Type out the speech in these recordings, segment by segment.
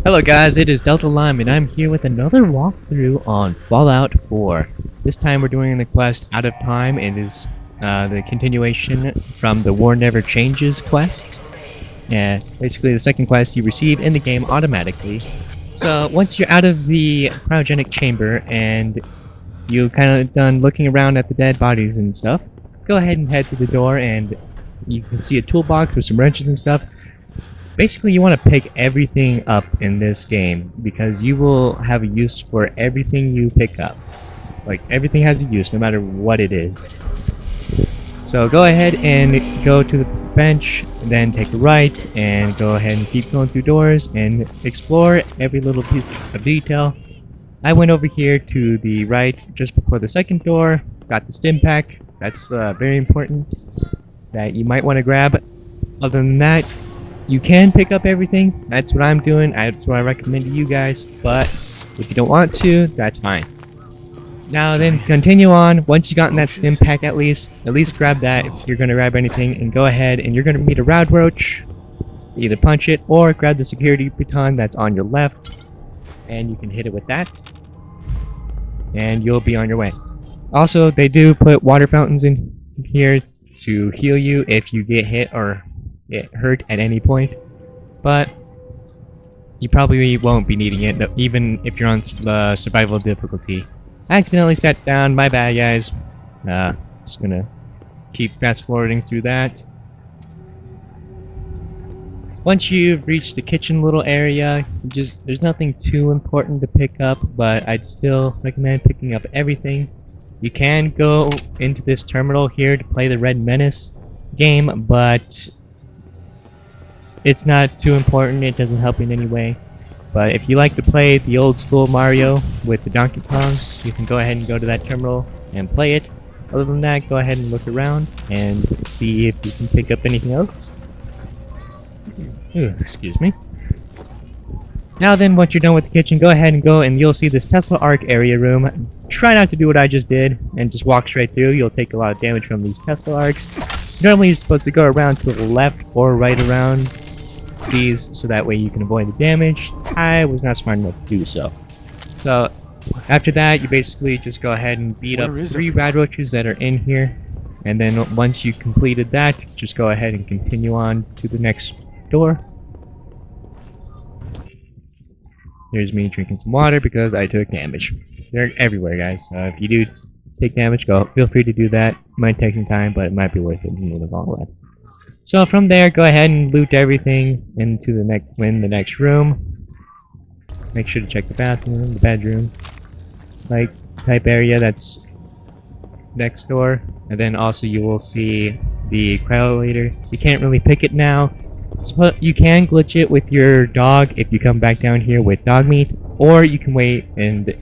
Hello guys, it is Delta Lime and I'm here with another walkthrough on Fallout 4. This time we're doing the quest Out of Time. It is the continuation from the War Never Changes quest. Basically the second quest you receive in the game automatically. So once you're out of the cryogenic chamber and you kind of done looking around at the dead bodies and stuff, go ahead and head to the door and you can see a toolbox with some wrenches and stuff. Basically, you want to pick everything up in this game because you will have a use for everything you pick up. Like, everything has a use, no matter what it is. So go ahead and go to the bench, then take a right, and go ahead and keep going through doors and explore every little piece of detail. I went over here to the right just before the second door, got the stim pack. That's very important that you might want to grab. Other than that, you can pick up everything. That's what I'm doing. That's what I recommend to you guys. But if you don't want to, that's fine. Now then, continue on. Once you gotten that stim pack, at least grab that if you're gonna grab anything, and go ahead and you're gonna meet a rad roach. Either punch it or grab the security baton that's on your left, and you can hit it with that, and you'll be on your way. Also, they do put water fountains in here to heal you if you get hit or get hurt at any point, but you probably won't be needing it even if you're on the survival difficulty. I accidentally sat down, my bad guys. Just gonna keep fast forwarding through that. Once you've reached the kitchen little area, there's nothing too important to pick up, but I'd still recommend picking up everything. You can go into this terminal here to play the Red Menace game, but it's not too important. It doesn't help in any way. But if you like to play the old school Mario with the Donkey Kong, you can go ahead and go to that terminal and play it. Other than that, go ahead and look around and see if you can pick up anything else. Ooh, excuse me. Now then, once you're done with the kitchen, go ahead and go and you'll see this Tesla Arc area room. Try not to do what I just did and just walk straight through. You'll take a lot of damage from these Tesla Arcs. Normally you're supposed to go around to the left or right around these so that way you can avoid the damage. I was not smart enough to do so. So after that, you basically just go ahead and beat up 3 rad roaches that are in here, and then once you completed that, just go ahead and continue on to the next door. Here's me drinking some water because I took damage. They're everywhere, guys. So if you do take damage, feel free to do that. It might take some time, but it might be worth it in the long run. So from there, go ahead and loot everything into the next room. Make sure to check the bathroom, the bedroom, type area that's next door, and then also you will see the cryolator. You can't really pick it now. So you can glitch it with your dog if you come back down here with dog meat, or you can wait and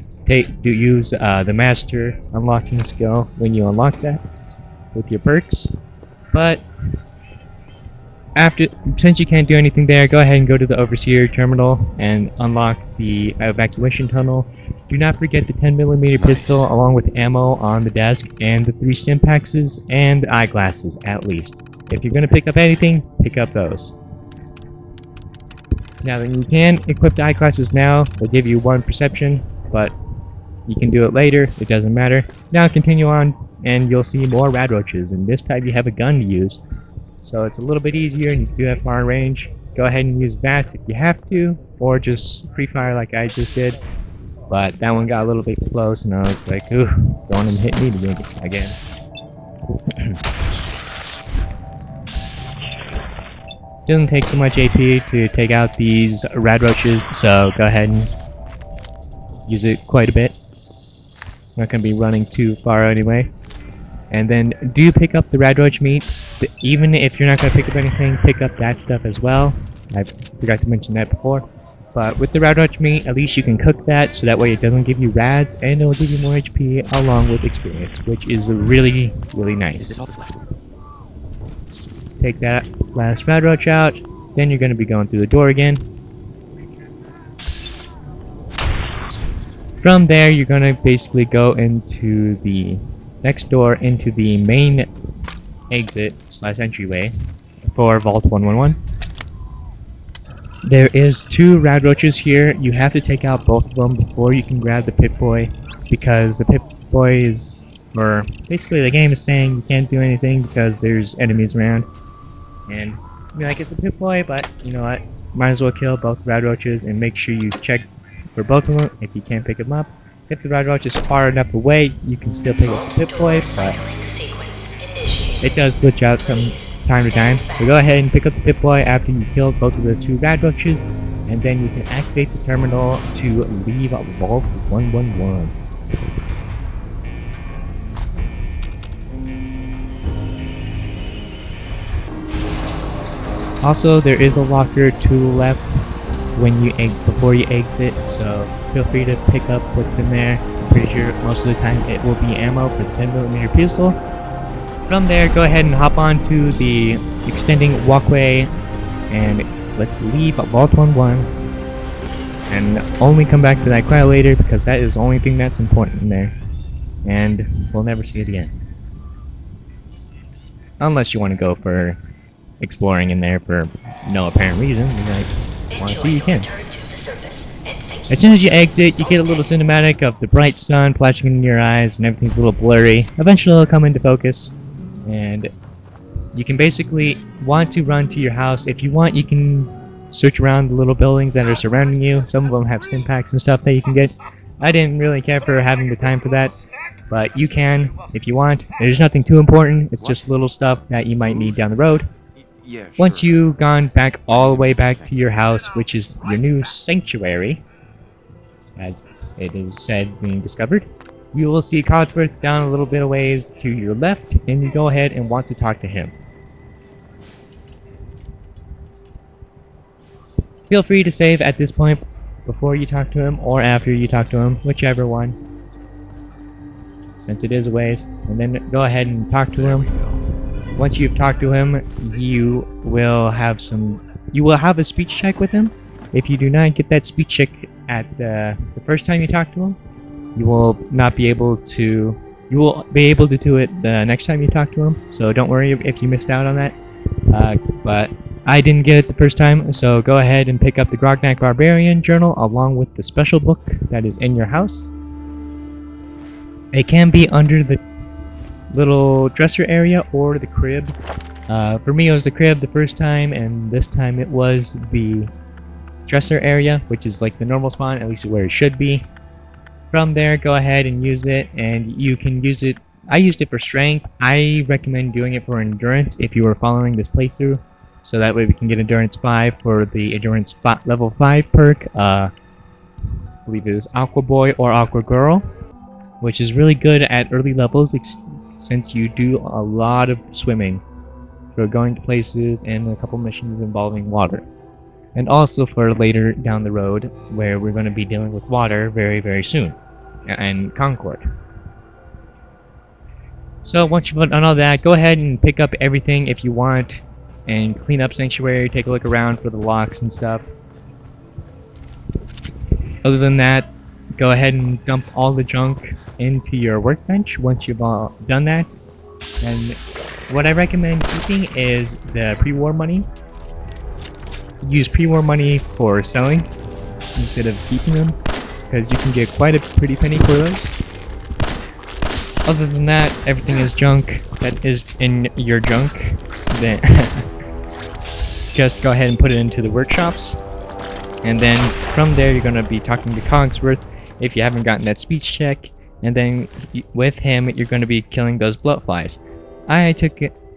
use the master unlocking skill when you unlock that with your perks. But since you can't do anything there, go ahead and go to the Overseer terminal and unlock the evacuation tunnel. Do not forget the 10mm pistol along with ammo on the desk, and the 3 stim packs and eyeglasses at least. If you're going to pick up anything, pick up those. Now then, you can equip the eyeglasses now. They'll give you 1 perception, but you can do it later. It doesn't matter. Now continue on and you'll see more rad roaches, and this time you have a gun to use. So it's a little bit easier and you do have far range. Go ahead and use VATS if you have to, or just free fire like I just did. But that one got a little bit close and I was like, ooh, don't want him to hit me again. Doesn't take too much AP to take out these rad roaches, so go ahead and use it quite a bit. Not going to be running too far anyway. And then do pick up the rad roach meat. Even if you're not going to pick up anything, pick up that stuff as well. I forgot to mention that before. But with the rad roach meat, at least you can cook that, so that way it doesn't give you rads, and it'll give you more HP along with experience, which is really, really nice. Take that last rad roach out, then you're going to be going through the door again. From there, you're going to basically go into the next door into the main exit / entryway for Vault 111. There is two rad roaches here. You have to take out both of them before you can grab the Pip-Boy, because the Pip-Boy is, or basically the game is saying you can't do anything because there's enemies around. And you're like, it's a Pip-Boy, but you know what? Might as well kill both rad roaches and make sure you check for both of them if you can't pick them up. If the rad roach is far enough away, you can still pick up the Pip-Boy, but it does glitch out from time to time. So go ahead and pick up the Pip-Boy after you kill both of the two rad roaches, and then you can activate the terminal to leave Vault 111. Also, there is a locker to the left when you before you exit, so feel free to pick up what's in there. I'm pretty sure most of the time it will be ammo for the 10mm pistol. From there, go ahead and hop onto the extending walkway, and let's leave Vault 111. And only come back to that crowd later, because that is the only thing that's important in there. And we'll never see it again. Unless you want to go for exploring in there for no apparent reason. You want to, you can. As soon as you exit, you get a little cinematic of the bright sun flashing in your eyes and everything's a little blurry. Eventually it'll come into focus, and you can basically want to run to your house. If you want, you can search around the little buildings that are surrounding you. Some of them have stim packs and stuff that you can get. I didn't really care for having the time for that, but you can if you want. There's nothing too important. It's just little stuff that you might need down the road. Yeah, sure. Once you've gone back all the way back to your house, which is your new sanctuary, as it is said being discovered, you will see Codsworth down a little bit of ways to your left, and you go ahead and want to talk to him. Feel free to save at this point before you talk to him or after you talk to him, whichever one, since it is a ways, and then go ahead and talk to him. Once you've talked to him, you will have a speech check with him. If you do not get that speech check at the first time you talk to him, you will not be able to. You will be able to do it the next time you talk to him. So don't worry if you missed out on that. But I didn't get it the first time, so go ahead and pick up the Grognak Barbarian journal along with the special book that is in your house. It can be under the little dresser area or the crib. For me it was the crib the first time, and this time it was the dresser area, which is like the normal spawn, at least where it should be. From there, go ahead and use it, and you can use it. I used it for strength. I recommend doing it for endurance if you were following this playthrough, so that way we can get endurance 5 for the endurance level 5 perk. I believe it is Aqua Boy or Aqua Girl, which is really good at early levels since you do a lot of swimming for going to places and a couple missions involving water. And also for later down the road, where we're going to be dealing with water very, very soon, and Concord. So once you've done all that, go ahead and pick up everything if you want, and clean up Sanctuary, take a look around for the locks and stuff. Other than that, go ahead and dump all the junk into your workbench once you've all done that. And what I recommend keeping is the pre-war money. Use pre-war money for selling instead of keeping them, because you can get quite a pretty penny for those. Other than that, everything is junk that is in your junk. Then just go ahead and put it into the workshops, and then from there you're going to be talking to Cogsworth if you haven't gotten that speech check, and then with him you're going to be killing those bloatflies.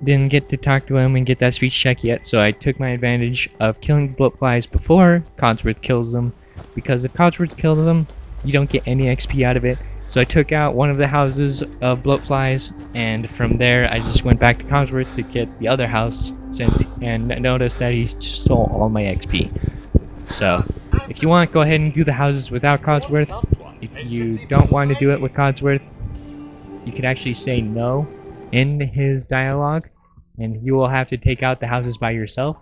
Didn't get to talk to him and get that speech check yet, so I took my advantage of killing the bloatflies before Codsworth kills them, because if Codsworth kills them, you don't get any XP out of it. So I took out one of the houses of bloatflies, and from there I just went back to Codsworth to get the other house, and noticed that he stole all my XP. So if you want, go ahead and do the houses without Codsworth. If you don't want to do it with Codsworth, you could actually say no in his dialogue, and you will have to take out the houses by yourself.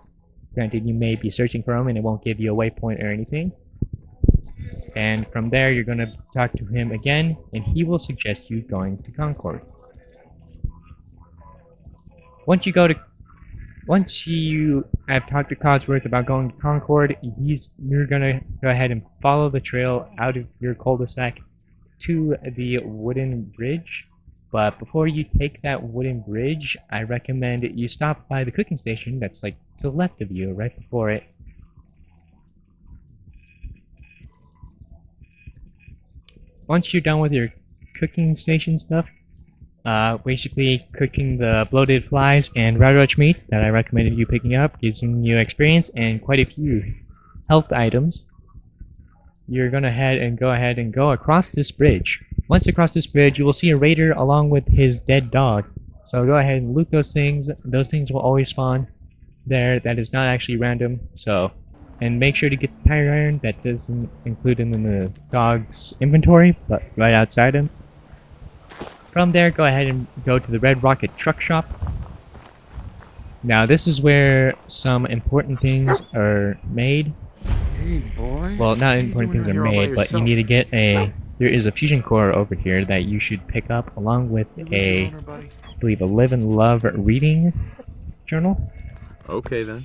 Granted, you may be searching for them and it won't give you a waypoint or anything. And from there, you're going to talk to him again, and he will suggest you going to Concord. Once you go to once you have talked to Codsworth about going to Concord, you're gonna go ahead and follow the trail out of your cul-de-sac to the wooden bridge. But before you take that wooden bridge, I recommend you stop by the cooking station that's like to the left of you, right before it. Once you're done with your cooking station stuff, basically cooking the bloated flies and railroach meat that I recommended you picking up, giving you experience and quite a few health items, you're gonna go ahead and go across this bridge. Once across this bridge, you will see a raider along with his dead dog. So go ahead and loot those things. Those things will always spawn there. That is not actually random. So, and make sure to get the tire iron. That doesn't include in the dog's inventory, but right outside him. From there, go ahead and go to the Red Rocket Truck Shop. Now, this is where some important things are made. Hey, boy. Well, not important things are made, but you need to get a... There is a fusion core over here that you should pick up along with a, I believe, a Live and Love reading journal. Okay, then.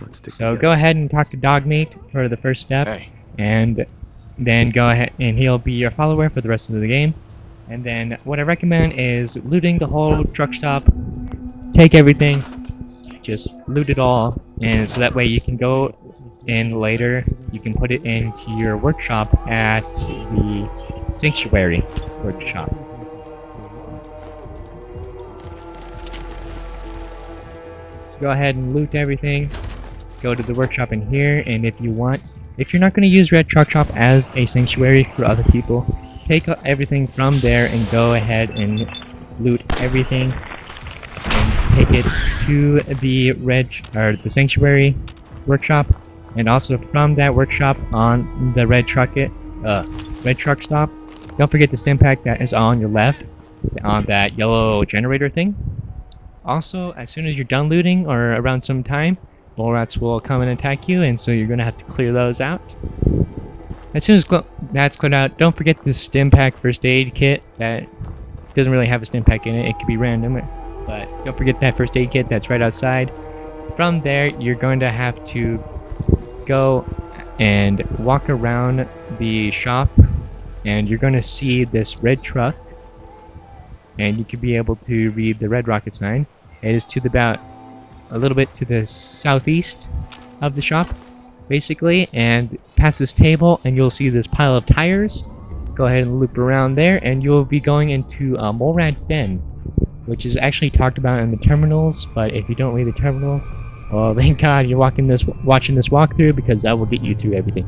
Let's stick So together. go ahead and talk to Dogmeat for the first step. Hey. And then go ahead and he'll be your follower for the rest of the game. And then what I recommend is looting the whole truck stop. Take everything. Just loot it all. And so that way you can go in later. You can put it into your workshop at the Sanctuary workshop. So go ahead and loot everything. Go to the workshop in here, and if you want, if you're not going to use Red Truck Shop as a sanctuary for other people, take everything from there and go ahead and loot everything and take it to the the Sanctuary workshop, and also from that workshop on the Red Truck Stop. Don't forget the stim pack that is on your left, on that yellow generator thing. Also, as soon as you're done looting or around some time, mole rats will come and attack you, and so you're gonna have to clear those out. As soon as that's cleared out, don't forget the stim pack first aid kit. That doesn't really have a stim pack in it. It could be random, but don't forget that first aid kit that's right outside. From there, you're going to have to go and walk around the shop, and you're going to see this red truck, and you could be able to read the Red Rocket sign. It is to about a little bit to the southeast of the shop, basically, and past this table, and you'll see this pile of tires. Go ahead and loop around there, and you'll be going into Mole Rat Den, which is actually talked about in the terminals. But if you don't read the terminals, well, thank God you're watching this walkthrough, because that will get you through everything.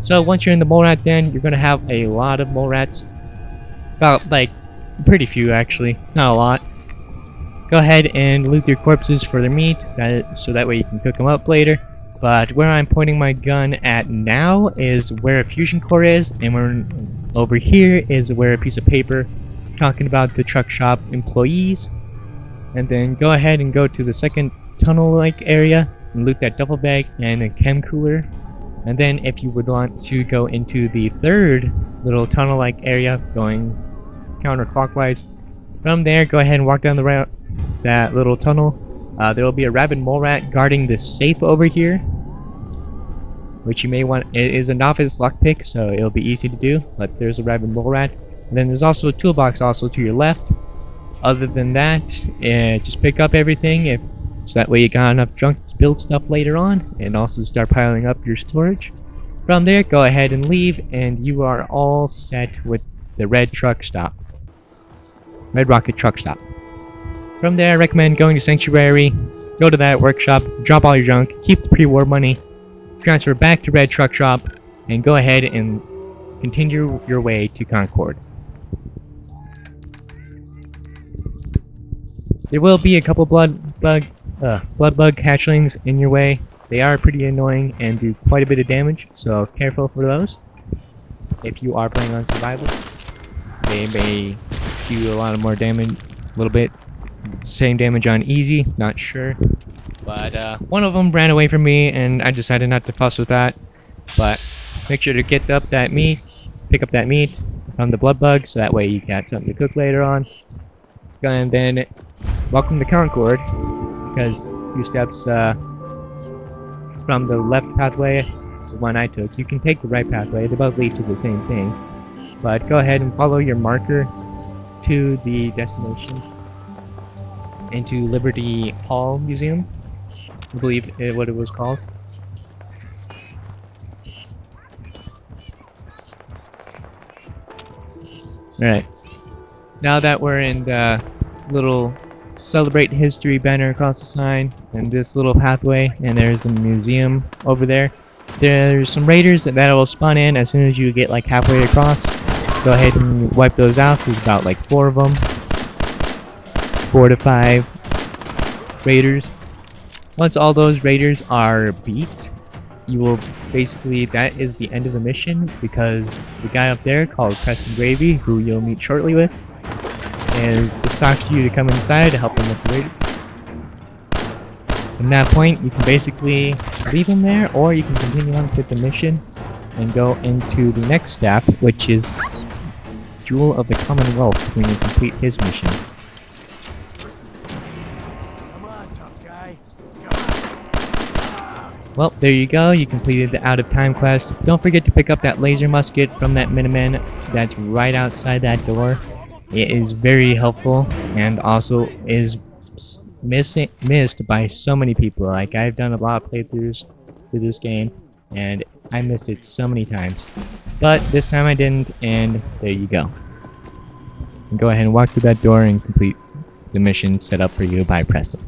So once you're in the Mole Rat Den, you're gonna have a lot of mole rats. About like pretty few actually. It's not a lot. Go ahead and loot your corpses for their meat, so that way you can cook them up later. But where I'm pointing my gun at now is where a fusion core is, and over here is where a piece of paper talking about the truck shop employees. And then go ahead and go to the second tunnel-like area and loot that duffel bag and a chem cooler. And then if you would want to go into the third little tunnel-like area, going counterclockwise, from there go ahead and walk down that little tunnel. There will be a rabid mole rat guarding this safe over here, which you may want. It is a novice lockpick, so it'll be easy to do, but there's a rabid mole rat. And then there's also a toolbox also to your left. Other than that, just pick up everything, so that way you got enough junk to build stuff later on, and also start piling up your storage. From there, go ahead and leave, and you are all set with the Red Rocket Truck Stop. From there, I recommend going to Sanctuary, go to that workshop, drop all your junk, keep the pre-war money, transfer back to Red Truck Shop, and go ahead and continue your way to Concord. There will be a couple blood bug hatchlings in your way. They are pretty annoying and do quite a bit of damage, so careful for those. If you are playing on survival, they may do a lot more damage, a little bit. Same damage on easy, not sure. But one of them ran away from me, and I decided not to fuss with that. But make sure to get up that meat, pick up that meat from the blood bug, so that way you got something to cook later on. And then welcome to Concord, because few steps from the left pathway. It's the one I took. You can take the right pathway. They both lead to the same thing. But go ahead and follow your marker to the destination, into Liberty Hall Museum, I believe what it was called. Alright, now that we're in the little Celebrate History banner across the sign, and this little pathway, and there's a museum over there. There's some raiders that will spawn in as soon as you get like halfway across. Go ahead and wipe those out. There's about like 4 of them. 4 to 5 raiders. Once all those raiders are beat, you will basically, that is the end of the mission, because the guy up there called Preston Gravy, who you'll meet shortly with, is just talks to you to come inside to help him with the raid. From that point, you can basically leave him there, or you can continue on with the mission and go into the next step, which is Jewel of the Commonwealth, when you complete his mission. Come on, tough guy. Well, there you go. You completed the Out of Time quest. Don't forget to pick up that laser musket from that Miniman that's right outside that door. It is very helpful, and also is missed by so many people. Like, I've done a lot of playthroughs through this game, and I missed it so many times. But this time I didn't, and there you go. And go ahead and walk through that door and complete the mission set up for you by Preston.